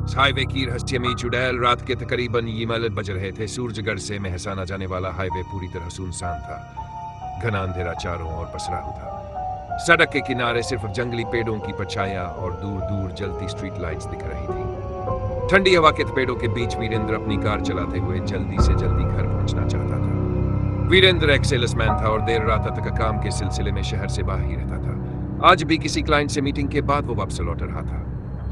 Highway की रहस्यमयी चुड़ैल। रात के तकरीबन यमल बज रहे थे। सूरजगढ़ से मेहसाना जाने वाला हाईवे पूरी तरह सुनसान था। घना अंधेरा चारों ओर पसरा हुआ था। सड़क के किनारे सिर्फ जंगली पेड़ों की परछाइयां और दूर दूर जलती स्ट्रीट लाइट्स दिख रही थी। ठंडी हवा के थपेड़ों के बीच वीरेंद्र अपनी कार चलाते हुए जल्दी से जल्दी घर पहुंचना चाहता था। वीरेंद्र एक सेल्समैन था और देर रात तक काम के सिलसिले में शहर से बाहर ही रहता था। आज भी किसी क्लाइंट से मीटिंग के बाद वो वापस लौट रहा था।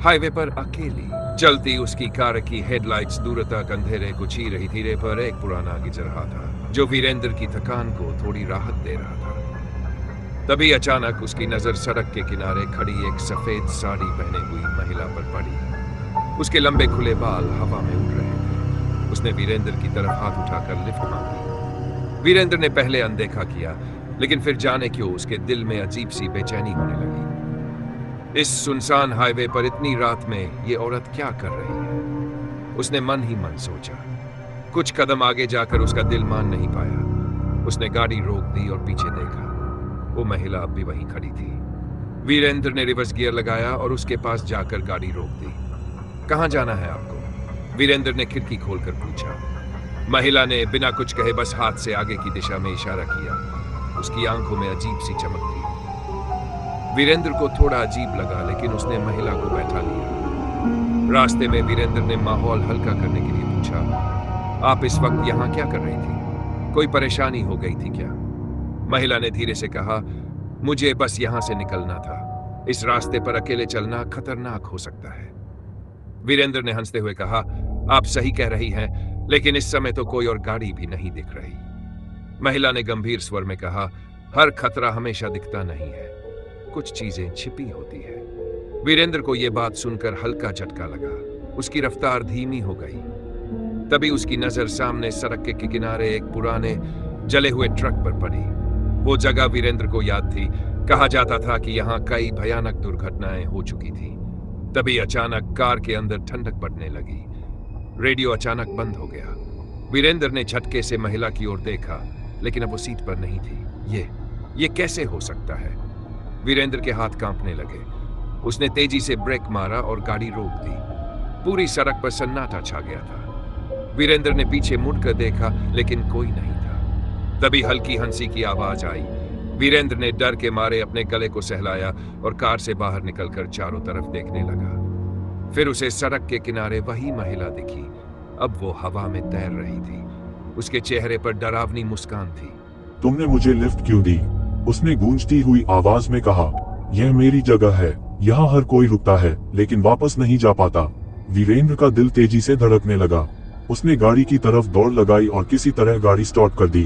हाईवे पर अकेली चलती उसकी कार की हेडलाइट्स दूर तक अंधेरे को छी रही थी। पर एक पुराना गिजर रहा था जो वीरेंद्र की थकान को थोड़ी राहत दे रहा था। तभी अचानक उसकी नजर सड़क के किनारे खड़ी एक सफेद साड़ी पहने हुई महिला पर पड़ी। उसके लंबे खुले बाल हवा में उड़ रहे थे। उसने वीरेंद्र की तरफ हाथ उठाकर लिफ्ट मांगी। वीरेंद्र ने पहले अनदेखा किया, लेकिन फिर जाने क्यों उसके दिल में अजीब सी बेचैनी होने लगी। इस सुनसान हाईवे पर इतनी रात में ये औरत क्या कर रही है? उसने मन ही मन सोचा। कुछ कदम आगे जाकर उसका दिल मान नहीं पाया। उसने गाड़ी रोक दी और पीछे देखा। वो महिला अब भी वहीं खड़ी थी। वीरेंद्र ने रिवर्स गियर लगाया और उसके पास जाकर गाड़ी रोक दी। कहां जाना है आपको? वीरेंद्र ने खिड़की खोलकर पूछा। महिला ने बिना कुछ कहे बस हाथ से आगे की दिशा में इशारा किया। उसकी आंखों में अजीब सी चमक थी। वीरेंद्र को थोड़ा अजीब लगा, लेकिन उसने महिला को बैठा लिया। रास्ते में वीरेंद्र ने माहौल हल्का करने के लिए पूछा, आप इस वक्त यहाँ क्या कर रही थी? कोई परेशानी हो गई थी क्या? महिला ने धीरे से कहा, मुझे बस यहाँ से निकलना था। इस रास्ते पर अकेले चलना खतरनाक हो सकता है। वीरेंद्र ने हंसते हुए कहा, आप सही कह रही हैं, लेकिन इस समय तो कोई और गाड़ी भी नहीं दिख रही। महिला ने गंभीर स्वर में कहा, हर खतरा हमेशा दिखता नहीं है, कुछ चीजें छिपी होती है। वीरेंद्र को यह बात सुनकर हल्का झटका लगा। उसकी रफ्तार धीमी हो गई। तभी उसकी नजर सामने सड़क के किनारे एक पुराने जले हुए ट्रक पर पड़ी। वो जगह वीरेंद्र को याद थी। कहा जाता था कि यहाँ कई भयानक दुर्घटनाएं हो चुकी थी। तभी अचानक कार के अंदर ठंडक बढ़ने लगी। रेडियो अचानक बंद हो गया। वीरेंद्र ने झटके से महिला की ओर देखा, लेकिन अब वो सीट पर नहीं थी। ये कैसे हो सकता है? वीरेंद्र के हाथ कांपने लगे। उसने तेजी से ब्रेक मारा और गाड़ी रोक दी। पूरी सड़क पर सन्नाटा छा गया था। वीरेंद्र ने पीछे मुड़कर देखा, लेकिन कोई नहीं था। तभी हल्की हंसी की आवाज आई। वीरेंद्र ने डर के मारे अपने गले को सहलाया और कार से बाहर निकलकर चारों तरफ देखने लगा। फिर उसे सड़क के किनारे वही महिला दिखी। अब वो हवा में तैर रही थी। उसके चेहरे पर डरावनी मुस्कान थी। तुमने मुझे लिफ्ट क्यों दी? उसने गूंजती हुई आवाज में कहा। यह मेरी जगह है, यहाँ हर कोई रुकता है लेकिन वापस नहीं जा पाता। वीरेंद्र का दिल तेजी से धड़कने लगा। उसने गाड़ी की तरफ दौड़ लगाई और किसी तरह गाड़ी स्टार्ट कर दी।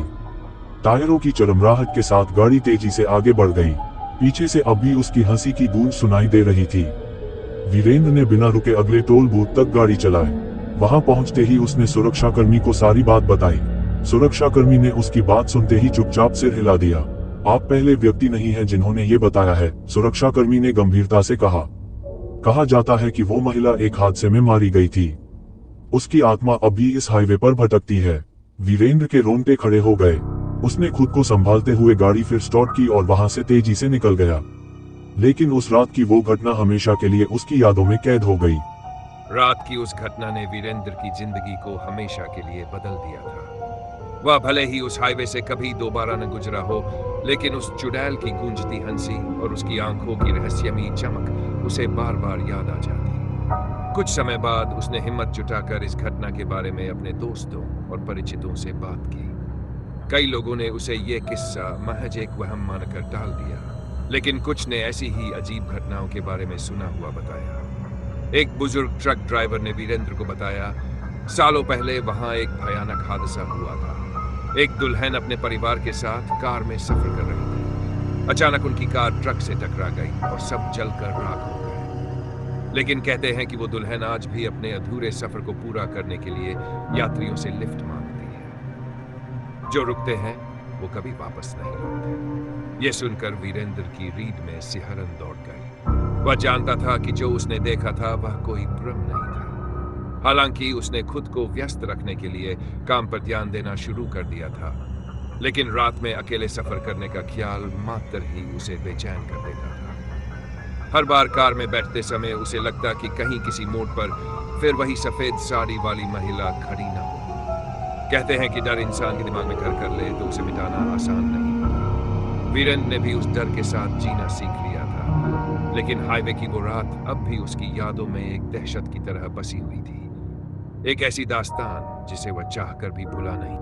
टायरों की चरमराहट के साथ गाड़ी तेजी से आगे बढ़ गई। पीछे से अब भी उसकी हंसी की गूंज सुनाई दे रही थी। वीरेंद्र ने बिना रुके अगले टोल बूथ तक गाड़ी चलाई। वहां पहुंचते ही उसने सुरक्षाकर्मी को सारी बात बताई। सुरक्षाकर्मी ने उसकी बात सुनते ही चुपचाप सिर हिला दिया। आप पहले व्यक्ति नहीं हैं जिन्होंने ये बताया है, सुरक्षाकर्मी ने गंभीरता से कहा जाता है कि वो महिला एक हादसे में मारी गई थी। उसकी आत्मा अब भी इस हाईवे पर भटकती है। वीरेंद्र के रोंगटे खड़े हो गए। उसने खुद को संभालते हुए गाड़ी फिर स्टार्ट की और वहां से तेजी से निकल गया। लेकिन उस रात की वो घटना हमेशा के लिए उसकी यादों में कैद हो गई। रात की उस घटना ने वीरेंद्र की जिंदगी को हमेशा के लिए बदल दिया था। वह भले ही उस हाईवे से कभी दोबारा न गुजरा हो, लेकिन उस चुड़ैल की गूंजती हंसी और उसकी आंखों की रहस्यमयी चमक उसे बार बार याद आ जाती। कुछ समय बाद उसने हिम्मत जुटाकर इस घटना के बारे में अपने दोस्तों और परिचितों से बात की। कई लोगों ने उसे यह किस्सा महज एक वहम मानकर टाल दिया, लेकिन कुछ ने ऐसी ही अजीब घटनाओं के बारे में सुना हुआ बताया। एक बुजुर्ग ट्रक ड्राइवर ने वीरेंद्र को बताया, सालों पहले वहां एक भयानक हादसा हुआ था। एक दुल्हन अपने परिवार के साथ कार में सफर कर रही थी। अचानक उनकी कार ट्रक से टकरा गई और सब जलकर राख हो गए। लेकिन कहते हैं कि वो दुल्हन आज भी अपने अधूरे सफर को पूरा करने के लिए यात्रियों से लिफ्ट मांगती है। जो रुकते हैं वो कभी वापस नहीं लौटते। ये सुनकर वीरेंद्र की रीढ़ में सिहरन दौड़ गई। वह जानता था कि जो उसने देखा था वह कोई भ्रम नहीं था। हालांकि उसने खुद को व्यस्त रखने के लिए काम पर ध्यान देना शुरू कर दिया था, लेकिन रात में अकेले सफर करने का ख्याल मात्र ही उसे बेचैन कर देता था। हर बार कार में बैठते समय उसे लगता कि कहीं किसी मोड़ पर फिर वही सफेद साड़ी वाली महिला खड़ी न हो। कहते हैं कि डर इंसान के दिमाग में घर कर ले तो उसे मिटाना आसान नहीं होता। वीरेंद्र ने भी उस डर के साथ जीना सीख लिया था, लेकिन हाईवे की वो रात अब भी उसकी यादों में एक दहशत की तरह बसी हुई थी। एक ऐसी दास्तान जिसे वह चाहकर भी भुला नहीं